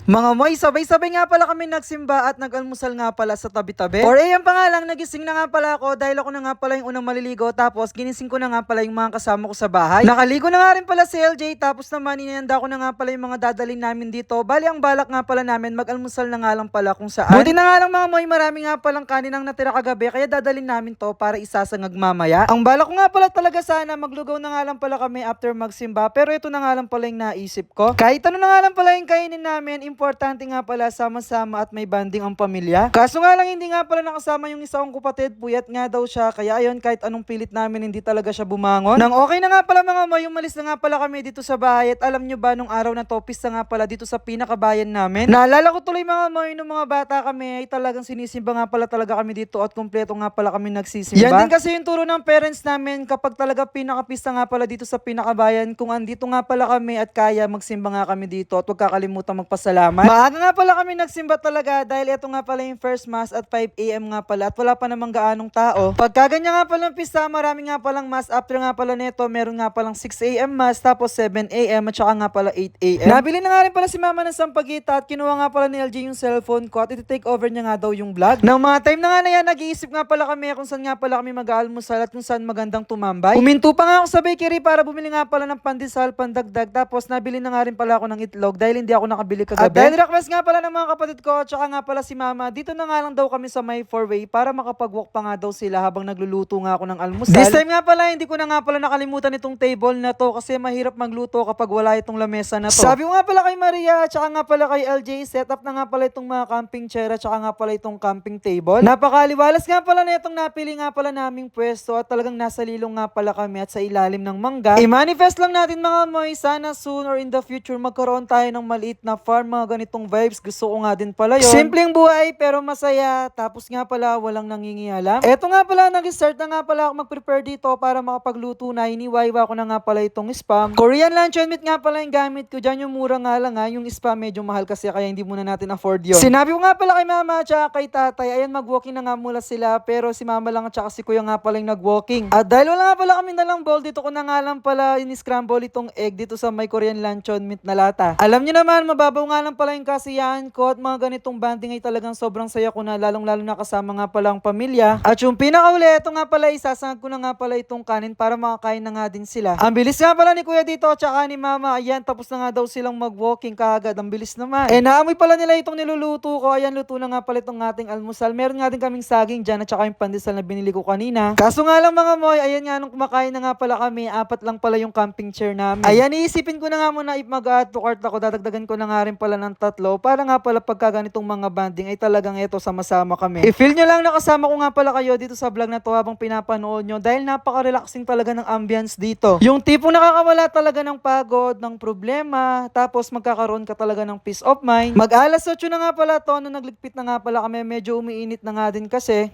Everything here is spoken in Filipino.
Mga moy, sabay-sabay nga pala kami nagsimba at nag-almusal nga pala sa tabi-tabi. 4 AM pa nga lang, nagising na nga pala ako dahil ako na nga pala yung unang maliligo, tapos ginising ko na nga pala yung mga kasama ko sa bahay. Nakaligo na nga rin pala si LJ, tapos naman inihanda ko na nga pala yung mga dadalhin namin dito. Bali ang balak nga pala namin, mag-almusal na nga lang pala kung saan. Buti na nga lang mga moy, marami nga palang kanin ang natira kagabi, kaya dadalhin namin to para isasangag mamaya. Ang balak ko nga pala talaga sana, maglugaw na nga lang pala kami after magsimba, pero ito na nga lang pala yung naisip ko. Kahit ano na nga lang pala yung kainin namin, importante nga pala sama-sama at may banding ang pamilya. Kaso nga lang hindi nga pala nakasama yung isa kong kapatid, puyat nga daw siya, kaya ayun, kahit anong pilit namin hindi talaga siya bumangon. Nang okay na nga pala mga moy, umalis na nga pala kami dito sa bahay, at alam nyo ba nung araw na to, pista nga pala dito sa pinakabayan namin. Naalala ko tuloy mga moy, nung mga bata kami ay talagang sinisimba nga pala talaga kami dito at kumpleto nga pala kami nagsisimba. Yan din kasi yung turo ng parents namin kapag talaga pinakapista nga pala dito sa pinakabayan, kung andito nga pala kami at kaya magsimba nga kami dito, at huwag kakalimutan magpasalamat. Maaga nga pala kami nagsimba talaga dahil ito nga pala yung first mass at 5 AM nga pala at wala pa namang gaanong tao. Pagka ganyan nga pala ng pista, marami nga palang mass. After nga pala neto, meron nga palang 6 AM mass, tapos 7 AM at saka nga pala 8 AM. Nabili na nga rin pala si mama ng sampagita at kinuha nga pala ni LG yung cellphone ko at iti-take over niya nga daw yung vlog. Nang mga time na nga na yan, nag-iisip nga pala kami kung saan nga pala kami mag-aalmusal at kung saan magandang tumambay. Huminto pa nga ako sa bakery para bumili nga pala ng pandesal, pandagdag, tapos nabili na nga rin pala ako ng itlog dahil hindi ako nakabili kagabi. At dahil request nga pala ng mga kapatid ko, tsaka nga pala si mama, dito na nga lang daw kami sa my four-way para makapag-walk pa nga daw sila habang nagluluto nga ako ng almusal. This time nga pala, hindi ko na nga pala nakalimutan itong table na to kasi mahirap magluto kapag wala itong lamesa na to. Sabi ko nga pala kay Maria, tsaka nga pala kay LJ, set up na nga pala itong mga camping chair at tsaka nga pala itong camping table. Napakaliwalas nga pala na itong napili nga pala naming pwesto at talagang nasa lilong nga pala kami at sa ilalim ng mangga. I-manifest lang natin mga moy, sana soon or in the future magkaroon tayo ng maliit na farm, mga ganitong vibes. Gusto ko nga din pala yun. Simpleng buhay pero masaya. Tapos nga pala walang nangingialam. Eto nga pala, nag-start na nga pala ako mag-prepare dito para makapagluto na. Iniwaiwa ko na nga pala itong spam. Korean luncheon meat nga pala yung gamit ko. Diyan yung mura nga lang ha. Yung spam medyo mahal kasi kaya hindi muna natin afford yun. Sinabi ko nga pala kay mama at kay tatay, ayan mag-walking na nga mula sila. Pero si mama lang at si kuya nga pala yung nag-walking. At dahil wala nga pala kami dalang bowl, dito ko na nga lang pala in-scramble itong egg dito sa may Korean luncheon meat na lata. Alam nyo naman, mababaw nga lang pala yung kasiyahan ko at mga ganitong banding ay talagang sobrang saya ko na, lalong-lalo na kasama nga pala ang pamilya. At yung pinakauli, ito nga pala, isasangag ko na nga pala itong kanin para makakain na nga din sila. Ang bilis nga pala ni kuya dito at saka ni mama. Ayan, tapos na nga daw silang mag-walking kaagad. Ang bilis naman. Naamoy pala nila itong niluluto ko. Ayan, luto na nga pala itong ating almusal. Meron nga din kaming saging dyan at saka yung pandesal na binili ko kanina. Kaso nga lang mga moy, ayan nga nung kumakain na nga pala kami, 4 lang pala yung camping chair namin. Ayan, iisipin ko na nga muna if mag-add to cart ako, dadagdagan ko na nga rin pala ng 3 para nga pala pagka ganitong mga banding ay talagang ito sama-sama kami. I-feel nyo lang na kasama ko nga pala kayo dito sa vlog na to habang pinapanood nyo dahil napaka-relaxing talaga ng ambience dito. Yung tipong nakakawala talaga ng pagod, ng problema, tapos magkakaroon ka talaga ng peace of mind. Mag-alas 8 na nga pala to, nung nagligpit na nga pala kami, medyo umiinit na nga din kasi.